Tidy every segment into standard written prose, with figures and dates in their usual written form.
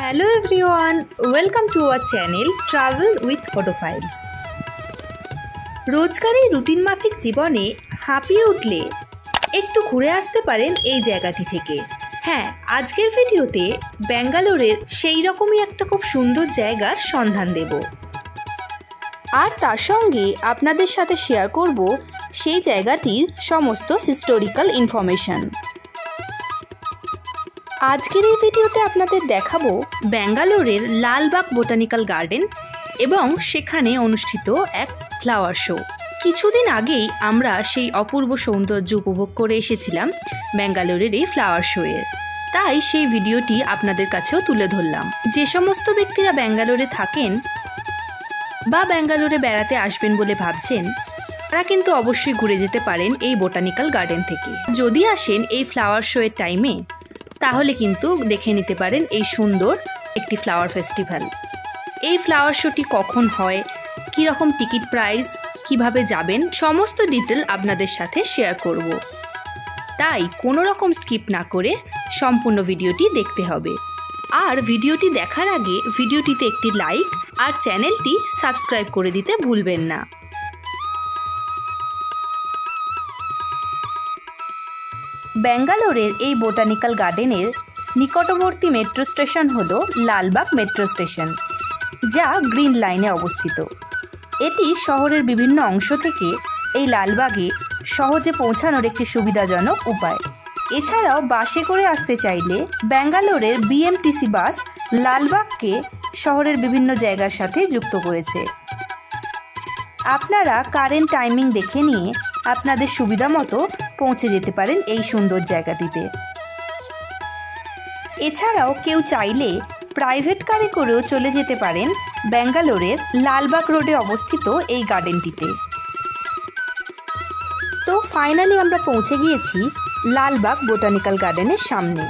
Hello everyone, welcome to our channel Travel with Photofiles. রোজকার এই routine মাফিক জীবনে হাঁপিয়ে উঠলে একটু ঘুরে আসতে পারেন এই জায়গাটি থেকে। হ্যাঁ, আজকের ভিডিওতে ব্যাঙ্গালোরের সেই রকমই একটা খুব সুন্দর জায়গার সন্ধান দেব, আর তার সঙ্গে আপনাদের সাথে শেয়ার করব সেই জায়গাটির সমস্ত হিস্টোরিক্যাল ইনফরমেশন। আজকের এই ভিডিওতে আপনাদের দেখাবো ব্যাঙ্গালোরের লালবাগ বোটানিক্যাল গার্ডেন এবং সেখানে অনুষ্ঠিত এক ফ্লাওয়ার শো। কিছুদিন আগেই আমরা সেই অপূর্ব সৌন্দর্য উপভোগ করে এসেছিলাম ব্যাঙ্গালোরের এই ফ্লাওয়ার শোয়ের, তাই সেই ভিডিওটি আপনাদের কাছেও তুলে ধরলাম। যে সমস্ত ব্যক্তিরা ব্যাঙ্গালোরে থাকেন বা ব্যাঙ্গালোরে বেড়াতে আসবেন বলে ভাবছেন, তারা কিন্তু অবশ্যই ঘুরে যেতে পারেন এই বোটানিক্যাল গার্ডেন থেকে। যদি আসেন এই ফ্লাওয়ার শোয়ের টাইমে, তাহলে কিন্তু দেখে নিতে পারেন এই সুন্দর একটি ফ্লাওয়ার ফেস্টিভ্যাল। এই ফ্লাওয়ার শোটি কখন হয়, কী রকম টিকিট প্রাইস, কিভাবে যাবেন, সমস্ত ডিটেল আপনাদের সাথে শেয়ার করব। তাই কোনো রকম স্কিপ না করে সম্পূর্ণ ভিডিওটি দেখতে হবে। আর ভিডিওটি দেখার আগে ভিডিওটিতে একটি লাইক আর চ্যানেলটি সাবস্ক্রাইব করে দিতে ভুলবেন না। ব্যাঙ্গালোরের এই বোটানিক্যাল গার্ডেনের নিকটবর্তী মেট্রো স্টেশন হলো লালবাগ মেট্রো স্টেশন, যা গ্রিন লাইনে অবস্থিত। এটি শহরের বিভিন্ন অংশ থেকে এই লালবাগে সহজে পৌঁছানোর একটি সুবিধাজনক উপায়। এছাড়াও বাসে করে আসতে চাইলে ব্যাঙ্গালোরের বিএমটিসি বাস লালবাগকে শহরের বিভিন্ন জায়গার সাথে যুক্ত করেছে। আপনারা কারেন্ট টাইমিং দেখে নিয়ে আপনাদের সুবিধা মতো পৌঁছে যেতে পারেন এই সুন্দর জায়গাটিতে। এছাড়াও কেউ চাইলে প্রাইভেট কারে করেও চলে যেতে পারেন ব্যাঙ্গালোরের লালবাগ রোডে অবস্থিত এই গার্ডেনটিতে। তো ফাইনালি আমরা পৌঁছে গিয়েছি লালবাগ বোটানিক্যাল গার্ডেনের সামনে।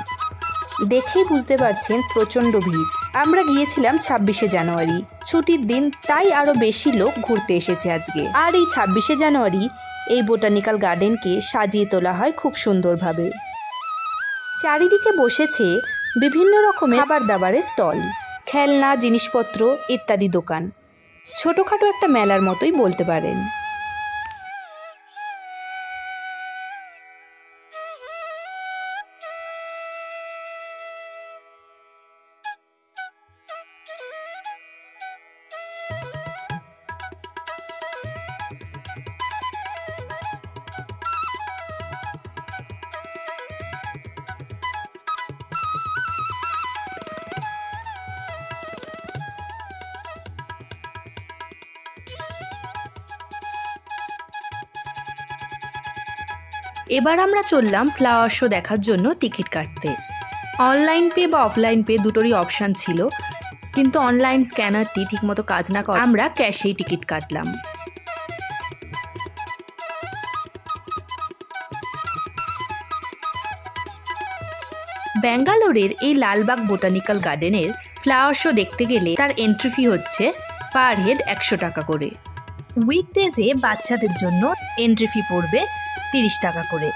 দেখেই বুঝতে পারছেন প্রচণ্ড ভিড়। আমরা গিয়েছিলাম 26শে জানুয়ারি, ছুটির দিন, তাই আরও বেশি লোক ঘুরতে এসেছে আজকে। আর এই 26শে জানুয়ারি এই বোটানিক্যাল গার্ডেনকে সাজিয়ে তোলা হয় খুব সুন্দরভাবে। চারিদিকে বসেছে বিভিন্ন রকমের খাবার দাবারের স্টল, খেলনা, জিনিসপত্র ইত্যাদি দোকান। ছোটোখাটো একটা মেলার মতোই বলতে পারেন। এবার আমরা চললাম ফ্লাওয়ার শো দেখার জন্য টিকিট কাটতে। অনলাইন পে বা অফলাইন পে দুটোরই অপশান ছিল, কিন্তু অনলাইন স্ক্যানারটি ঠিকমতো কাজ না করে আমরা ক্যাশেই টিকিট কাটলাম। ব্যাঙ্গালোরের এই লালবাগ বোটানিক্যাল গার্ডেনের ফ্লাওয়ার শো দেখতে গেলে তার এন্ট্রি ফি হচ্ছে পার হেড 100 টাকা করে। উইকডেজে বাচ্চাদের জন্য এন্ট্রি ফি পড়বে 30 টাকা করে।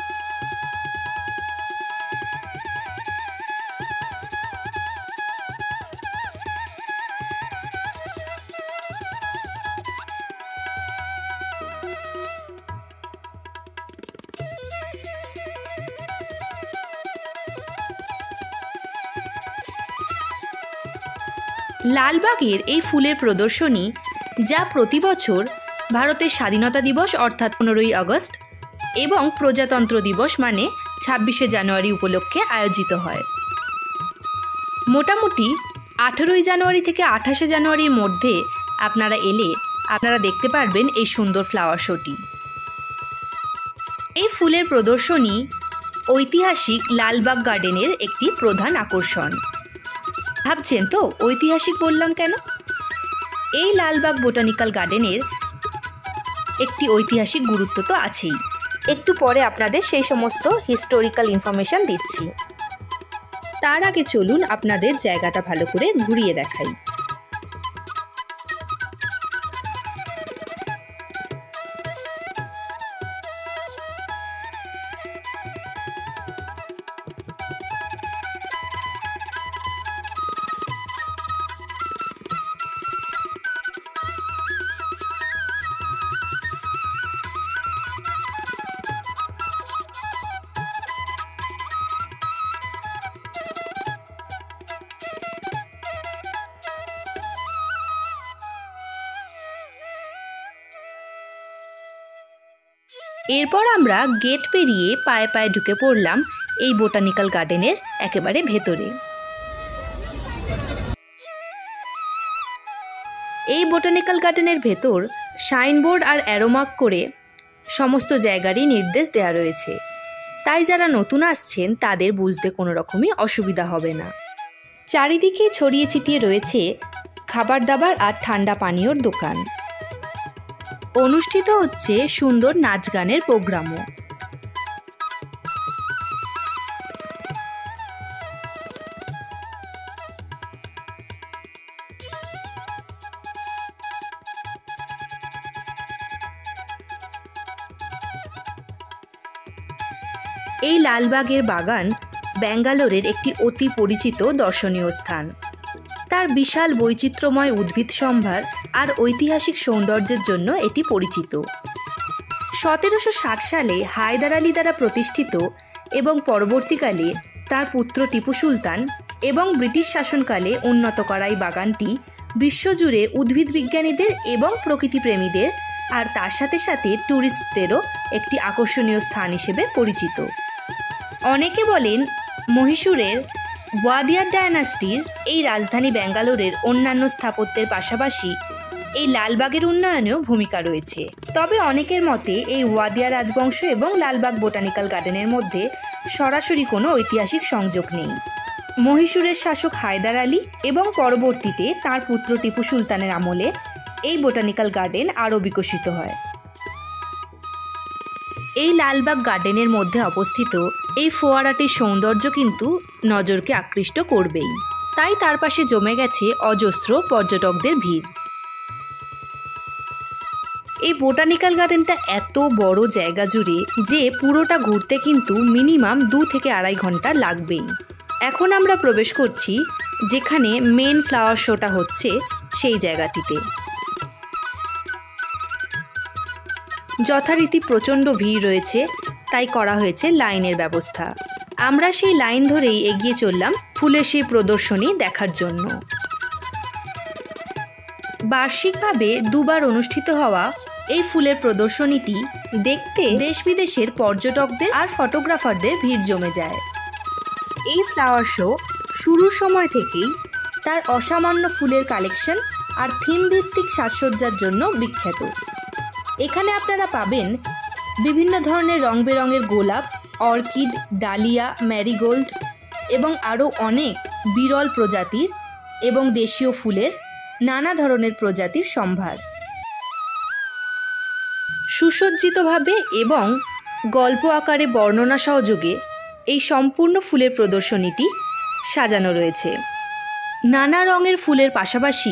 লালবাগের এই ফুলের প্রদর্শনী, যা প্রতি বছর ভারতের স্বাধীনতা দিবস অর্থাৎ 15ই আগস্ট এবং প্রজাতন্ত্র দিবস মানে 26শে জানুয়ারি উপলক্ষে আয়োজিত হয়। মোটামুটি 18ই জানুয়ারি থেকে 28শে জানুয়ারির মধ্যে আপনারা এলে আপনারা দেখতে পারবেন এই সুন্দর ফ্লাওয়ার শোটি। এই ফুলের প্রদর্শনী ঐতিহাসিক লালবাগ গার্ডেনের একটি প্রধান আকর্ষণ। ভাবছেন তো ঐতিহাসিক বললাম কেন? এই লালবাগ বোটানিক্যাল গার্ডেনের একটি ঐতিহাসিক গুরুত্ব তো আছেই। একটু পরে আপনাদের সেই সমস্ত হিস্টোরিক্যাল ইনফরমেশন দিচ্ছি। তার আগে চলুন আপনাদের জায়গাটা ভালো করে ঘুরিয়ে দেখাই। এরপর আমরা গেট পেরিয়ে পায়ে পায়ে ঢুকে পড়লাম এই বোটানিক্যাল গার্ডেনের একেবারে ভেতরে। এই বোটানিক্যাল গার্ডেনের ভেতর সাইনবোর্ড আর অ্যারোমার্ক করে সমস্ত জায়গারই নির্দেশ দেওয়া রয়েছে, তাই যারা নতুন আসছেন তাদের বুঝতে কোনো রকমই অসুবিধা হবে না। চারিদিকে ছড়িয়ে ছিটিয়ে রয়েছে খাবার দাবার আর ঠান্ডা পানীয়র দোকান। অনুষ্ঠিত হচ্ছে সুন্দর নাচ গানের প্রোগ্রামও। এই লালবাগের বাগান ব্যাঙ্গালোরের একটি অতি পরিচিত দর্শনীয় স্থান। তার বিশাল বৈচিত্র্যময় উদ্ভিদ সম্ভার আর ঐতিহাসিক সৌন্দর্যের জন্য এটি পরিচিত। 1760 সালে হায়দার আলী দ্বারা প্রতিষ্ঠিত এবং পরবর্তীকালে তার পুত্র টিপু সুলতান এবং ব্রিটিশ শাসনকালে উন্নত করা এই বাগানটি বিশ্বজুড়ে উদ্ভিদ বিজ্ঞানীদের এবং প্রকৃতিপ্রেমীদের আর তার সাথে সাথে ট্যুরিস্টদেরও একটি আকর্ষণীয় স্থান হিসেবে পরিচিত। অনেকে বলেন মহীশূরের ওয়াদিয়ার ডায়নাস্টির এই রাজধানী ব্যাঙ্গালোরের অন্যান্য স্থাপত্যের পাশাপাশি এই লালবাগের উন্নয়নেও ভূমিকা রয়েছে। তবে অনেকের মতে এই ওয়াদিয়া রাজবংশ এবং লালবাগ বোটানিক্যাল গার্ডেনের মধ্যে সরাসরি কোনো ঐতিহাসিক সংযোগ নেই। মহীশূরের শাসক হায়দার আলী এবং পরবর্তীতে তার পুত্র টিপু সুলতানের আমলে এই বোটানিক্যাল গার্ডেন আরও বিকশিত হয়। এই লালবাগ গার্ডেনের মধ্যে অবস্থিত এই ফোয়ারাটির সৌন্দর্য কিন্তু নজরকে আকৃষ্ট করবেই, তাই তার পাশে জমে গেছে অজস্র পর্যটকদের ভিড়। এই বোটানিক্যাল গার্ডেনটা এত বড় জায়গা জুড়ে যে পুরোটা ঘুরতে কিন্তু মিনিমাম 2 থেকে 2.5 ঘন্টা লাগবেই। এখন আমরা প্রবেশ করছি যেখানে মেন ফ্লাওয়ার শোটা হচ্ছে সেই জায়গাটিতে। যথারীতি প্রচণ্ড ভিড় রয়েছে, তাই করা হয়েছে লাইনের ব্যবস্থা। আমরা সেই লাইন ধরেই এগিয়ে চললাম ফুলের সেই প্রদর্শনী দেখার জন্য। বার্ষিকভাবে 2 বার অনুষ্ঠিত হওয়া এই ফুলের প্রদর্শনীটি দেখতে দেশ বিদেশের পর্যটকদের আর ফটোগ্রাফারদের ভিড় জমে যায়। এই ফ্লাওয়ার শো শুরুর সময় থেকেই তার অসামান্য ফুলের কালেকশন আর থিম ভিত্তিক সাজসজ্জার জন্য বিখ্যাত। এখানে আপনারা পাবেন বিভিন্ন ধরনের রং বেরঙের গোলাপ, অর্কিড, ডালিয়া, ম্যারিগোল্ড এবং আরও অনেক বিরল প্রজাতির এবং দেশীয় ফুলের নানা ধরনের প্রজাতির সম্ভার। সুসজ্জিতভাবে এবং গল্প আকারে বর্ণনা সহযোগে এই সম্পূর্ণ ফুলের প্রদর্শনীটি সাজানো রয়েছে। নানা রঙের ফুলের পাশাপাশি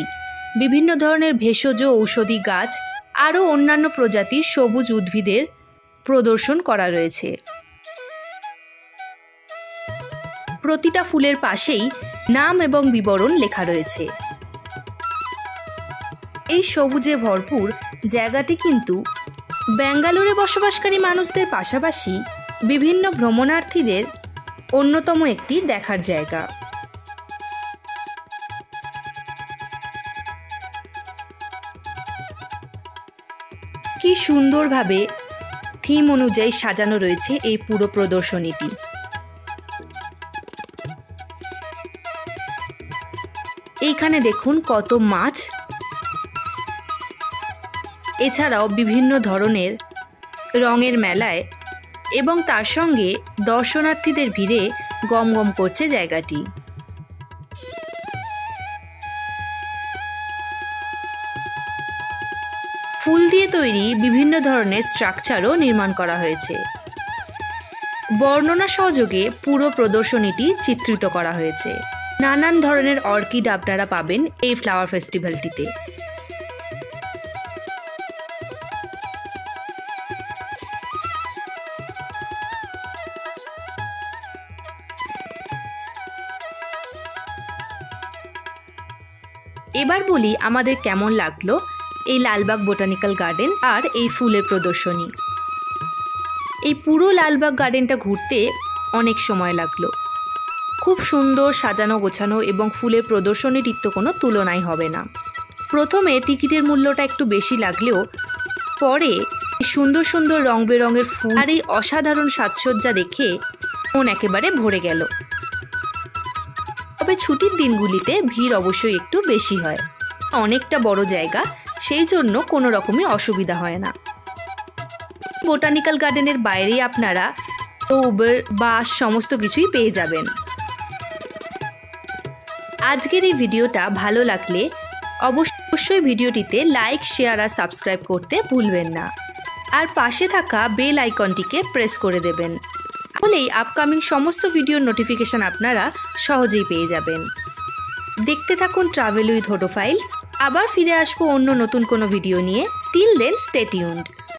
বিভিন্ন ধরনের ভেষজ ঔষধি গাছ আরও অন্যান্য প্রজাতির সবুজ উদ্ভিদের প্রদর্শন করা রয়েছে। প্রতিটা ফুলের পাশেই নাম এবং বিবরণ লেখা রয়েছে। এই সবুজে ভরপুর জায়গাটি কিন্তু ব্যাঙ্গালোরে বসবাসকারী মানুষদের পাশাপাশি বিভিন্ন ভ্রমণার্থীদের অন্যতম একটি দেখার জায়গা। কি সুন্দরভাবে থিম অনুযায়ী সাজানো রয়েছে এই পুরো প্রদর্শনীটি। এইখানে দেখুন কত মাছ, এছাড়াও বিভিন্ন ধরনের রঙের মেলায় এবং তার সঙ্গে দর্শনার্থীদের ভিড়ে গমগম করছে জায়গাটি। ফুল দিয়ে তৈরি বিভিন্ন ধরনের স্ট্রাকচারও নির্মাণ করা হয়েছে। বর্ণনা সহযোগে পুরো প্রদর্শনীটি চিত্রিত করা হয়েছে। নানান ধরনের অর্কিড আপনারা পাবেন এই ফ্লাওয়ার ফেস্টিভ্যালটিতে। এবার বলি আমাদের কেমন লাগলো এই লালবাগ বোটানিক্যাল গার্ডেন আর এই ফুলের প্রদর্শনী। এই পুরো লালবাগ গার্ডেনটা ঘুরতে অনেক সময় লাগলো। খুব সুন্দর সাজানো গোছানো এবং ফুলের প্রদর্শনীটির তো কোনো তুলনাই হবে না। প্রথমে টিকিটের মূল্যটা একটু বেশি লাগলেও পরে সুন্দর সুন্দর রং বেরঙের ফুল আর এই অসাধারণ সাজসজ্জা দেখে মন একেবারে ভরে গেল। তবে ছুটির দিনগুলিতে ভিড় অবশ্যই একটু বেশি হয়। অনেকটা বড় জায়গা, সেই জন্য কোনো রকমই অসুবিধা হয় না। বোটানিক্যাল গার্ডেনের বাইরে আপনারা উবের, বাস সমস্ত কিছুই পেয়ে যাবেন। আজকের এই ভিডিওটা ভালো লাগলে অবশ্যই ভিডিওটিতে লাইক, শেয়ার আর সাবস্ক্রাইব করতে ভুলবেন না। আর পাশে থাকা বেল আইকনটিকে প্রেস করে দেবেন, তাহলেই আপকামিং সমস্ত ভিডিওর নোটিফিকেশন আপনারা সহজেই পেয়ে যাবেন। দেখতে থাকুন ট্রাভেল উইথ হোডো ফাইলস। আবার ফিরে আসবো অন্য নতুন কোনো ভিডিও নিয়ে। Till then stay tuned.